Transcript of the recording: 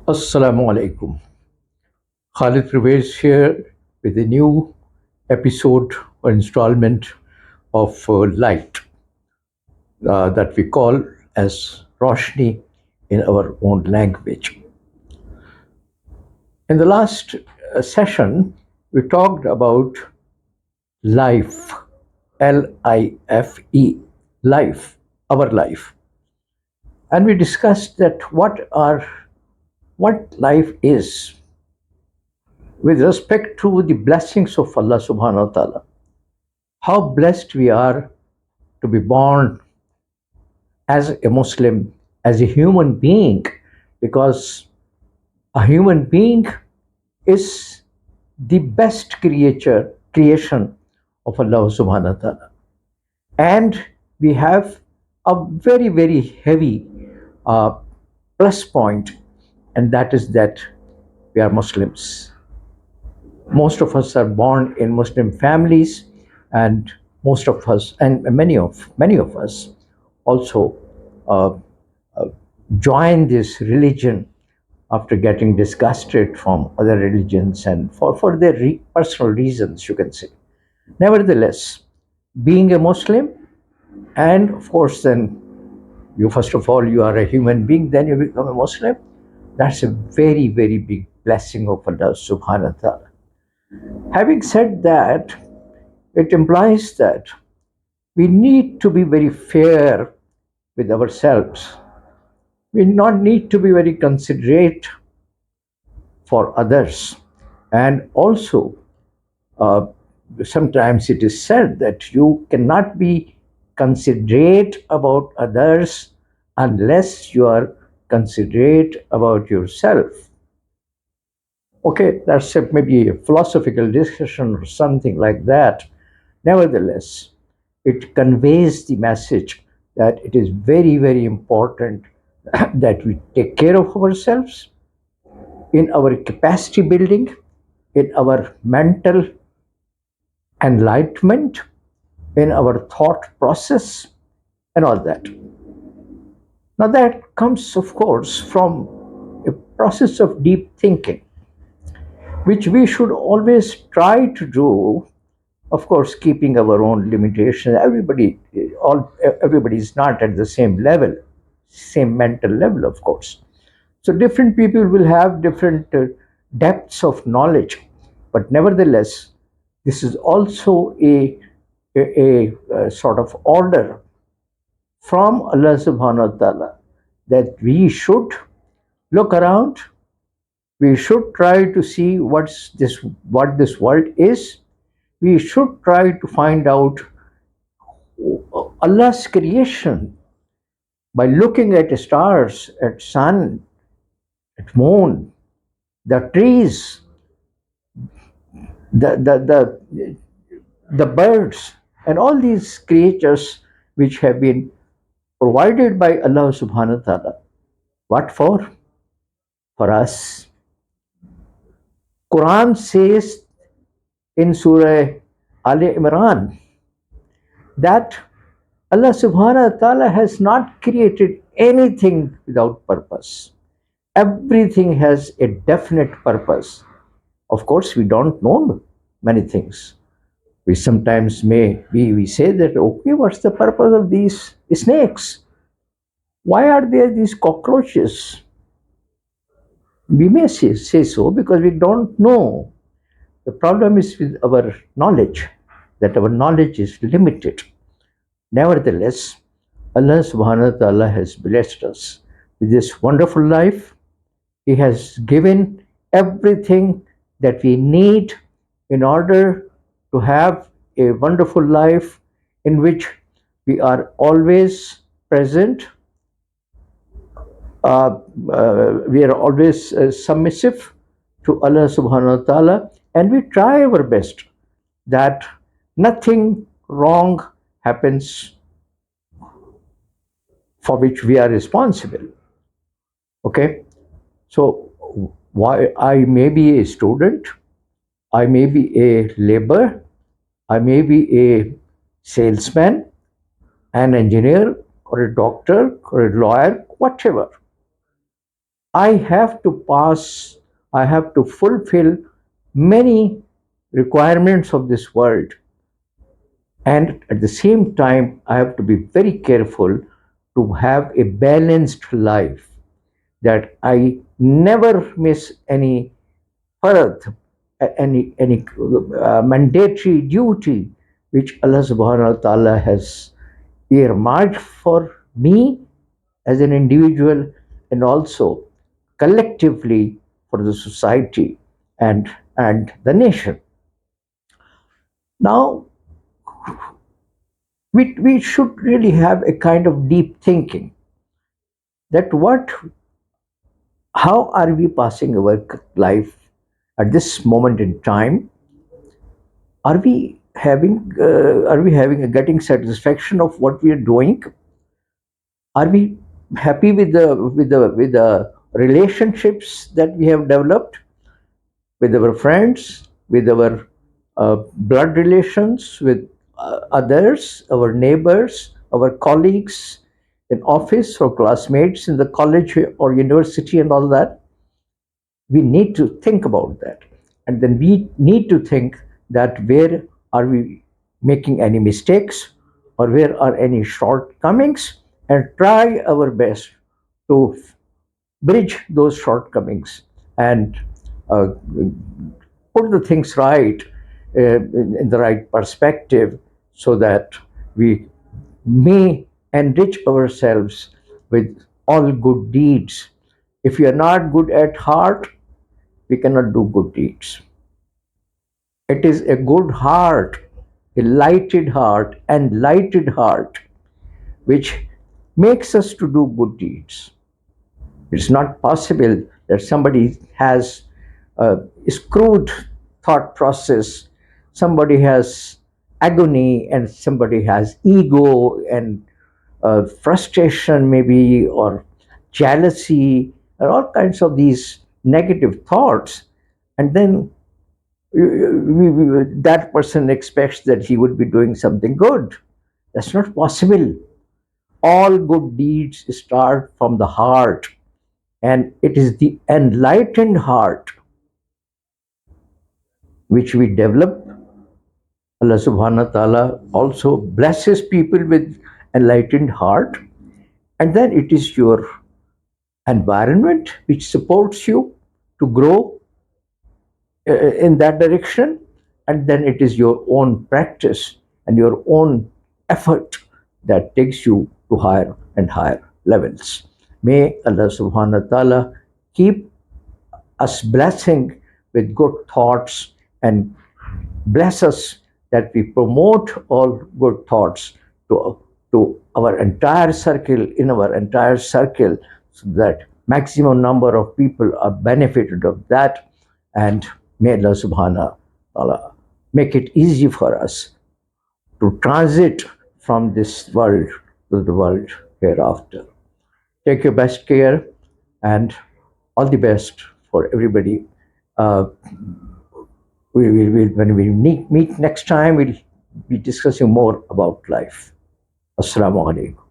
Assalamu alaikum. Khalid Pervez here with a new episode or installment of Light that we call as Roshni in our own language. In the last session, we talked about life, Life, life, our life. And we discussed that what life is with respect to the blessings of Allah subhanahu wa ta'ala. How blessed we are to be born as a Muslim, as a human being, because a human being is the best creation of Allah subhanahu wa ta'ala. And we have a very, very heavy uh, plus point, and that is that we are Muslims. Most of us are born in Muslim families, and most of us, and many of us, also uh, uh, join this religion after getting disgusted from other religions and for their personal reasons, you can say. Nevertheless, being a Muslim, and of course, then you first of all you are a human being, then you become a Muslim. That's a very, very big blessing of Allah Subhanahu wa Taala. Having said that, it implies that we need to be very fair with ourselves. We not need to be very considerate for others. And also, uh, sometimes it is said that you cannot be considerate about others unless you are considerate about yourself. Okay, that's maybe a philosophical discussion or something like that. Nevertheless, it conveys the message that it is very, very important that we take care of ourselves in our capacity building, in our mental enlightenment, in our thought process, and all that. Now, that comes, of course, from a process of deep thinking, which we should always try to do, of course, keeping our own limitations. Everybody is not at the same level, same mental level, of course. So different people will have different depths of knowledge, but nevertheless, this is also a sort of order from Allah Subhanahu wa Taala that we should look around, we should try to see what this world is. We should try to find out Allah's creation by looking at stars, at sun, at moon, the trees, the the the, the birds, and all these creatures which have been provided by Allah subhanahu wa ta'ala. What for? For us. Quran says in Surah Al Imran that Allah subhanahu wa ta'ala has not created anything without purpose. Everything has a definite purpose. Of course, we don't know many things. We sometimes we say that, okay, what's the purpose of these snakes? Why are there these cockroaches? We may say so because we don't know. The problem is with our knowledge, that our knowledge is limited. Nevertheless, Allah subhanahu wa ta'ala has blessed us with this wonderful life. He has given everything that we need in order to have a wonderful life in which we are always present, we are always submissive to Allah subhanahu wa ta'ala, and we try our best that nothing wrong happens for which we are responsible. Okay, so why I may be a student, I may be a laborer, I may be a salesman, an engineer, or a doctor, or a lawyer, whatever. I have to pass, I have to fulfill many requirements of this world. And at the same time, I have to be very careful to have a balanced life, that I never miss any farad, any mandatory duty which Allah subhanahu wa ta'ala has earmarked for me as an individual, and also collectively for the society and the nation. Now, we should really have a kind of deep thinking that what how are we passing our life at this moment in time. Are we having a getting satisfaction of what we are doing? Are we happy with the relationships that we have developed with our friends, with our blood relations, with others, our neighbors, our colleagues in office or classmates in the college or university and all that? We need to think about that. And then we need to think that where are we making any mistakes, or where are any shortcomings, and try our best to bridge those shortcomings and uh, put the things right in the right perspective, so that we may enrich ourselves with all good deeds. If we are not good at heart, we cannot do good deeds. It is a good heart, a lighted heart, and lighted heart, which makes us to do good deeds. It's not possible that somebody has a screwed thought process, somebody has agony, and somebody has ego and frustration, maybe, or jealousy, and all kinds of these negative thoughts. And then that person expects that he would be doing something good. That's not possible. All good deeds start from the heart, and it is the enlightened heart which we develop. Allah subhanahu wa ta'ala also blesses people with enlightened heart, and then it is your environment which supports you to grow in that direction, and then it is your own practice and your own effort that takes you to higher and higher levels. May Allah subhanahu wa ta'ala keep us blessing with good thoughts, and bless us that we promote all good thoughts to our entire circle, in our entire circle, so that maximum number of people are benefited of that. And may Allah subhanahu wa ta'ala make it easy for us to transit from this world to the world hereafter. Take your best care, and all the best for everybody. Uh, when we meet next time, we'll be discussing more about life. Assalamu alaikum.